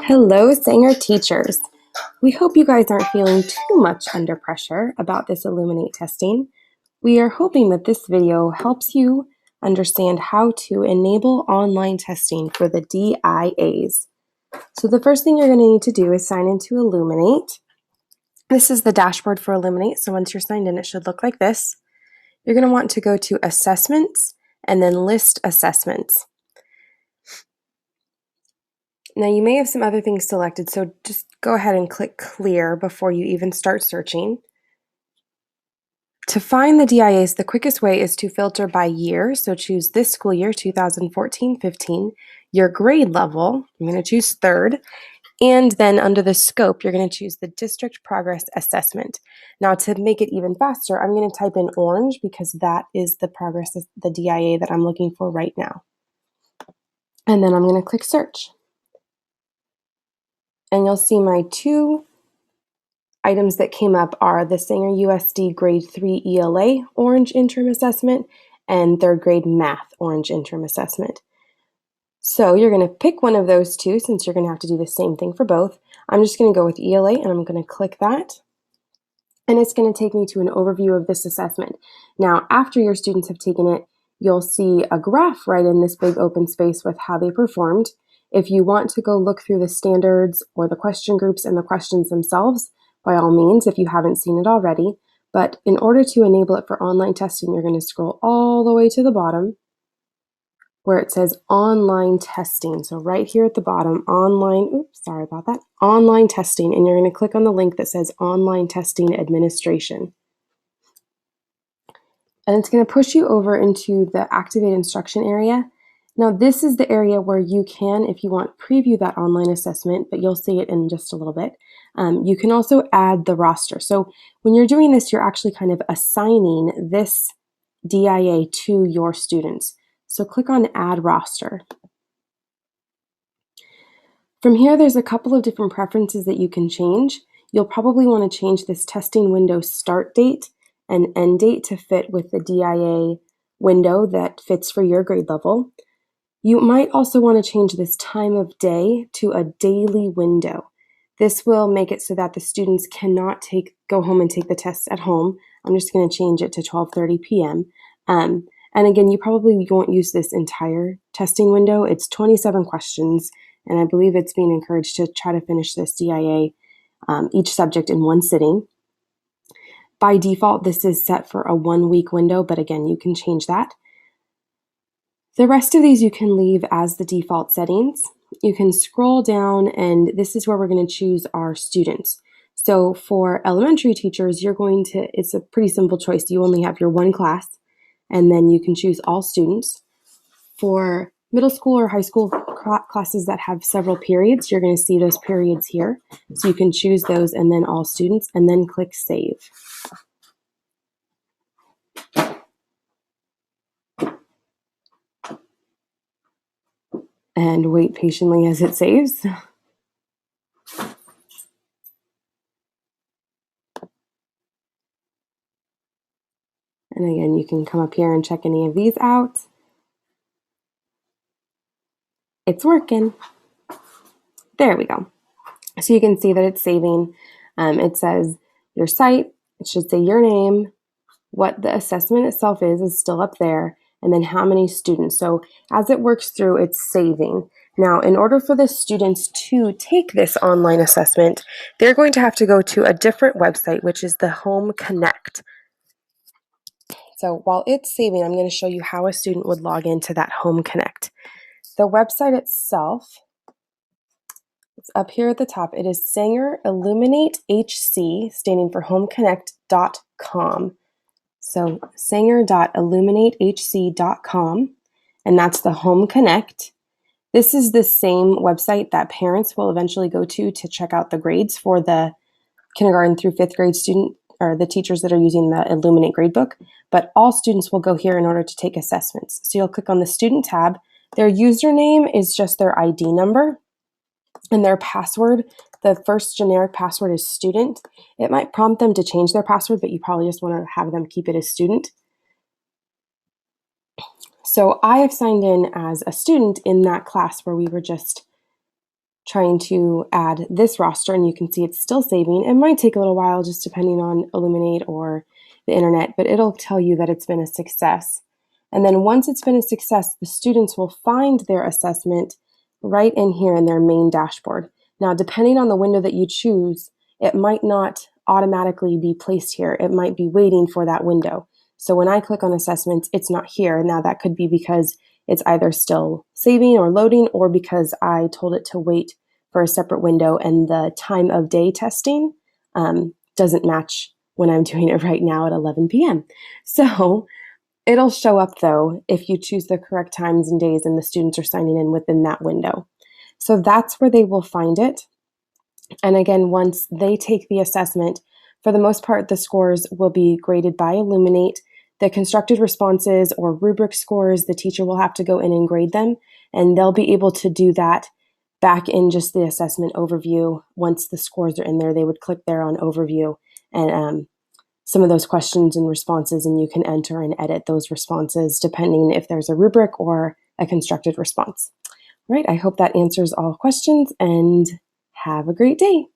Hello, Sanger teachers. We hope you guys aren't feeling too much under pressure about this Elluminate testing. We are hoping that this video helps you understand how to enable online testing for the DIAs. So the first thing you're going to need to do is sign into Elluminate. This is the dashboard for Elluminate, so once you're signed in, it should look like this. You're going to want to go to Assessments and then List Assessments. Now you may have some other things selected, so just go ahead and click Clear before you even start searching. To find the DIAs, the quickest way is to filter by year, so choose this school year, 2014-15, your grade level, I'm going to choose 3rd, and then under the scope, you're going to choose the District Progress Assessment. Now to make it even faster, I'm going to type in orange because that is the progress, the DIA that I'm looking for right now. And then I'm going to click Search. And you'll see my 2 items that came up are the Sanger USD Grade 3 ELA Orange Interim Assessment and 3rd grade Math Orange Interim Assessment. So you're going to pick one of those 2 since you're going to have to do the same thing for both. I'm just going to go with ELA and I'm going to click that. And it's going to take me to an overview of this assessment. Now, after your students have taken it, you'll see a graph right in this big open space with how they performed. If you want to go look through the standards or the question groups and the questions themselves, by all means, if you haven't seen it already. But in order to enable it for online testing, you're going to scroll all the way to the bottom where it says online testing. So right here at the bottom, online testing, and you're going to click on the link that says online testing administration. And it's going to push you over into the activate instruction area. Now this is the area where you can, if you want, preview that online assessment, but you'll see it in just a little bit. You can also add the roster. So when you're doing this, you're actually kind of assigning this DIA to your students. So click on Add Roster. From here, there's a couple of different preferences that you can change. You'll probably want to change this testing window start date and end date to fit with the DIA window that fits for your grade level. You might also want to change this time of day to a daily window. This will make it so that the students cannot go home and take the tests at home. I'm just going to change it to 12:30 p.m. And again, you probably won't use this entire testing window. It's 27 questions, and I believe it's being encouraged to try to finish this DIA, each subject in one sitting. By default, this is set for a 1-week window, but again, you can change that. The rest of these you can leave as the default settings. You can scroll down, and this is where we're going to choose our students. So for elementary teachers, it's a pretty simple choice. You only have your 1 class, and then you can choose all students. For middle school or high school classes that have several periods, you're going to see those periods here. So you can choose those and then all students, and then click Save. And wait patiently as it saves. And again, you can come up here and check any of these out. It's working. There we go. So you can see that it's saving. It says your site, it should say your name, what the assessment itself is still up there, and then how many students. So as it works through, it's saving. Now, in order for the students to take this online assessment, they're going to have to go to a different website, which is the Home Connect. So while it's saving, I'm going to show you how a student would log into that Home Connect. The website itself, it's up here at the top. It is Sanger Elluminate HC, standing for homeconnect.com. So sanger.illuminatehc.com, and that's the Home Connect. This is the same website that parents will eventually go to check out the grades for the kindergarten through 5th grade student, or the teachers that are using the Elluminate gradebook, but all students will go here in order to take assessments. So you'll click on the student tab. Their username is just their ID number, and their password, the first generic password is student. It might prompt them to change their password, but you probably just want to have them keep it as student. So So I have signed in as a student in that class where we were just trying to add this roster, and you can see it's still saving. It might take a little while just depending on Elluminate or the internet, but it'll tell you that it's been a success. And then once it's been a success, the students will find their assessment right in here in their main dashboard. Now, depending on the window that you choose, it might not automatically be placed here. It might be waiting for that window. So when I click on assessments, it's not here. Now that could be because it's either still saving or loading, or because I told it to wait for a separate window and the time of day testing doesn't match when I'm doing it right now at 11 p.m. So it'll show up though if you choose the correct times and days and the students are signing in within that window. So that's where they will find it. And again, once they take the assessment, for the most part, the scores will be graded by Elluminate. The constructed responses or rubric scores, the teacher will have to go in and grade them, and they'll be able to do that back in just the assessment overview. Once the scores are in there, they would click there on overview and some of those questions and responses, and you can enter and edit those responses depending if there's a rubric or a constructed response. All right, I hope that answers all questions, and have a great day.